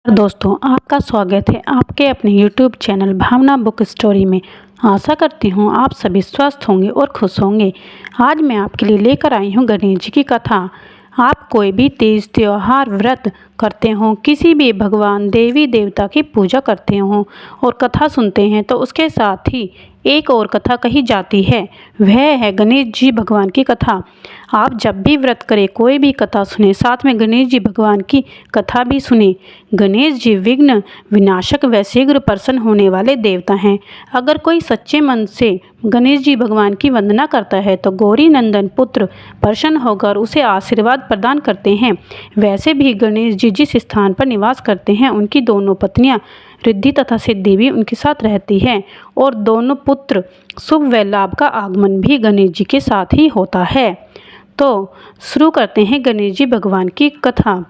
दोस्तों, आपका स्वागत है आपके अपने YouTube चैनल भावना बुक स्टोरी में। आशा करती हूँ आप सभी स्वस्थ होंगे और खुश होंगे। आज मैं आपके लिए लेकर आई हूँ गणेश जी की कथा। आप कोई भी तीज त्योहार व्रत करते हों, किसी भी भगवान देवी देवता की पूजा करते हों और कथा सुनते हैं तो उसके साथ ही एक और कथा कही जाती है, वह है गणेश जी भगवान की कथा। आप जब भी व्रत करें, कोई भी कथा सुने, साथ में गणेश जी भगवान की कथा भी सुने। गणेश जी विघ्न विनाशक व शीघ्र प्रसन्न होने वाले देवता हैं। अगर कोई सच्चे मन से गणेश जी भगवान की वंदना करता है तो गौरी नंदन पुत्र प्रसन्न होकर उसे आशीर्वाद प्रदान करते हैं। वैसे भी गणेश जी जिस स्थान पर निवास करते हैं, उनकी दोनों पत्नियां रिद्धि तथा सिद्धि भी उनके साथ रहती है और दोनों पुत्र शुभ व लाभ का आगमन भी गणेश जी के साथ ही होता है। तो शुरू करते हैं गणेश जी भगवान की कथा।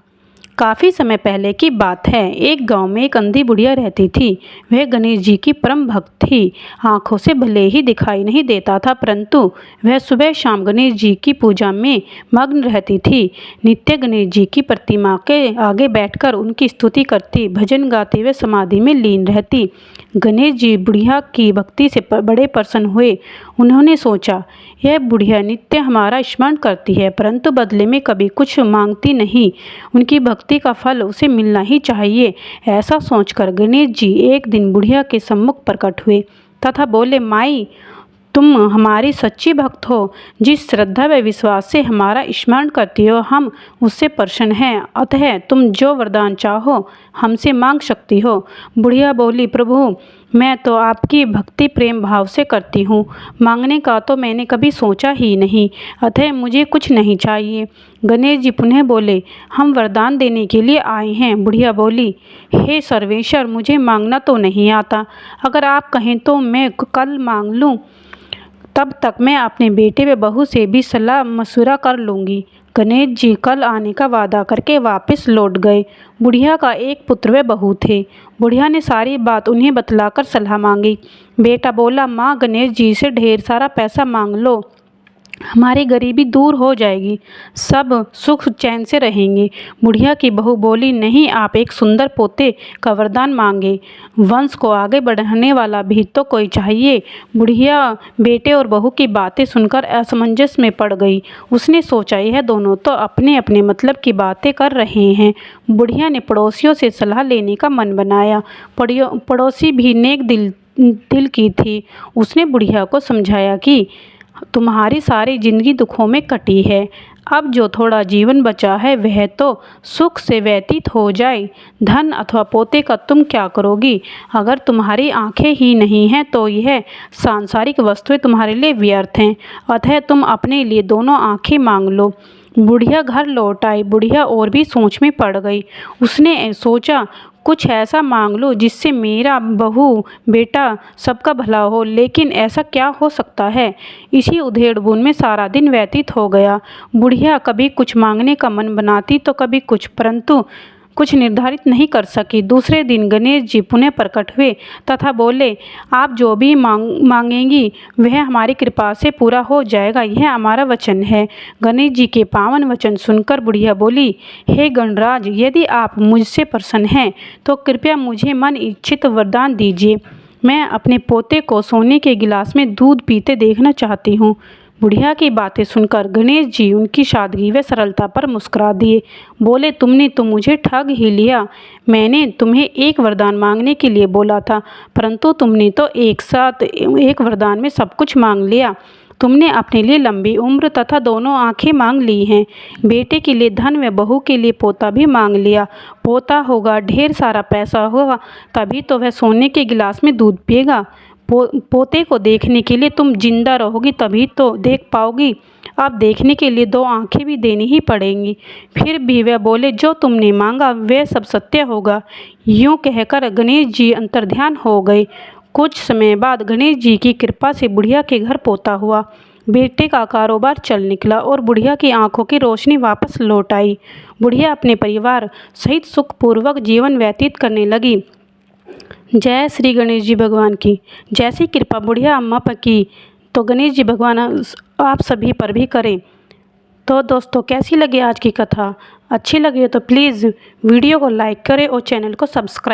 काफ़ी समय पहले की बात है। एक गांव में एक अंधी बुढ़िया रहती थी। वह गणेश जी की परम भक्त थी। आँखों से भले ही दिखाई नहीं देता था, परंतु वह सुबह शाम गणेश जी की पूजा में मग्न रहती थी। नित्य गणेश जी की प्रतिमा के आगे बैठकर उनकी स्तुति करती, भजन गाती व समाधि में लीन रहती। गणेश जी बुढ़िया की भक्ति से बड़े प्रसन्न हुए। उन्होंने सोचा, यह बुढ़िया नित्य हमारा स्मरण करती है, परंतु बदले में कभी कुछ मांगती नहीं। उनकी भक्ति का फल उसे मिलना ही चाहिए। ऐसा सोचकर गणेश जी एक दिन बुढ़िया के सम्मुख प्रकट हुए तथा बोले, माई, तुम हमारी सच्ची भक्त हो। जिस श्रद्धा व विश्वास से हमारा स्मरण करती हो, हम उससे प्रसन्न हैं। अतः तुम जो वरदान चाहो हमसे मांग सकती हो। बुढ़िया बोली, प्रभु, मैं तो आपकी भक्ति प्रेम भाव से करती हूँ। मांगने का तो मैंने कभी सोचा ही नहीं, अतः मुझे कुछ नहीं चाहिए। गणेश जी पुनः बोले, हम वरदान देने के लिए आए हैं। बुढ़िया बोली, हे सर्वेश्वर, मुझे मांगना तो नहीं आता। अगर आप कहें तो मैं कल मांग लूँ, तब तक मैं अपने बेटे व बहू से भी सलाह मशवरा कर लूँगी। गणेश जी कल आने का वादा करके वापस लौट गए। बुढ़िया का एक पुत्र व बहू थे। बुढ़िया ने सारी बात उन्हें बतलाकर सलाह मांगी। बेटा बोला, माँ, गणेश जी से ढेर सारा पैसा मांग लो, हमारी गरीबी दूर हो जाएगी, सब सुख चैन से रहेंगे। बुढ़िया की बहू बोली, नहीं, आप एक सुंदर पोते का वरदान मांगे, वंश को आगे बढ़ाने वाला भी तो कोई चाहिए। बुढ़िया बेटे और बहू की बातें सुनकर असमंजस में पड़ गई। उसने सोचा, यह दोनों तो अपने अपने मतलब की बातें कर रहे हैं। बुढ़िया ने पड़ोसियों से सलाह लेने का मन बनाया। पड़ोसी भी नेक दिल की थी। उसने बुढ़िया को समझाया कि तुम्हारी सारी जिंदगी दुखों में कटी है, अब जो थोड़ा जीवन बचा है वह तो सुख से व्यतीत हो जाए। धन अथवा पोते का तुम क्या करोगी? अगर तुम्हारी आंखें ही नहीं हैं तो यह सांसारिक वस्तुएं तुम्हारे लिए व्यर्थ हैं। अतः तुम अपने लिए दोनों आंखें मांग लो। बुढ़िया घर लौट आई। बुढ़िया और भी सोच में पड़ गई। उसने सोचा, कुछ ऐसा मांग लो जिससे मेरा बहू बेटा सबका भला हो, लेकिन ऐसा क्या हो सकता है? इसी उधेड़-बुन में सारा दिन व्यतीत हो गया। बुढ़िया कभी कुछ मांगने का मन बनाती तो कभी कुछ, परंतु कुछ निर्धारित नहीं कर सकी। दूसरे दिन गणेश जी पुनः प्रकट हुए तथा बोले, आप जो भी मांगेंगी वह हमारी कृपा से पूरा हो जाएगा, यह हमारा वचन है। गणेश जी के पावन वचन सुनकर बुढ़िया बोली, हे गणराज, यदि आप मुझसे प्रसन्न हैं तो कृपया मुझे मन इच्छित वरदान दीजिए। मैं अपने पोते को सोने के गिलास में दूध पीते देखना चाहती हूँ। बुढ़िया की बातें सुनकर गणेश जी उनकी सादगी व सरलता पर मुस्कुरा दिए। बोले, तुमने तो मुझे ठग ही लिया। मैंने तुम्हें एक वरदान मांगने के लिए बोला था, परंतु तुमने तो एक साथ एक वरदान में सब कुछ मांग लिया। तुमने अपने लिए लंबी उम्र तथा दोनों आंखें मांग ली हैं। बेटे के लिए धन व बहू के लिए पोता भी मांग लिया। पोता होगा, ढेर सारा पैसा होगा, तभी तो वह सोने के गिलास में दूध पिएगा। पोते को देखने के लिए तुम जिंदा रहोगी, तभी तो देख पाओगी। अब देखने के लिए दो आंखें भी देनी ही पड़ेंगी। फिर भी वह बोले, जो तुमने मांगा वह सब सत्य होगा। यूँ कहकर गणेश जी अंतर्ध्यान हो गए। कुछ समय बाद गणेश जी की कृपा से बुढ़िया के घर पोता हुआ। बेटे का कारोबार चल निकला और बुढ़िया की आंखों की रोशनी वापस लौट आई। बुढ़िया अपने परिवार सहित सुखपूर्वक जीवन व्यतीत करने लगी। जय श्री गणेश जी भगवान की। जैसी कृपा बुढ़िया अम्मा पर की, तो गणेश जी भगवान आप सभी पर भी करें। तो दोस्तों, कैसी लगी आज की कथा? अच्छी लगी हो तो प्लीज़ वीडियो को लाइक करें और चैनल को सब्सक्राइब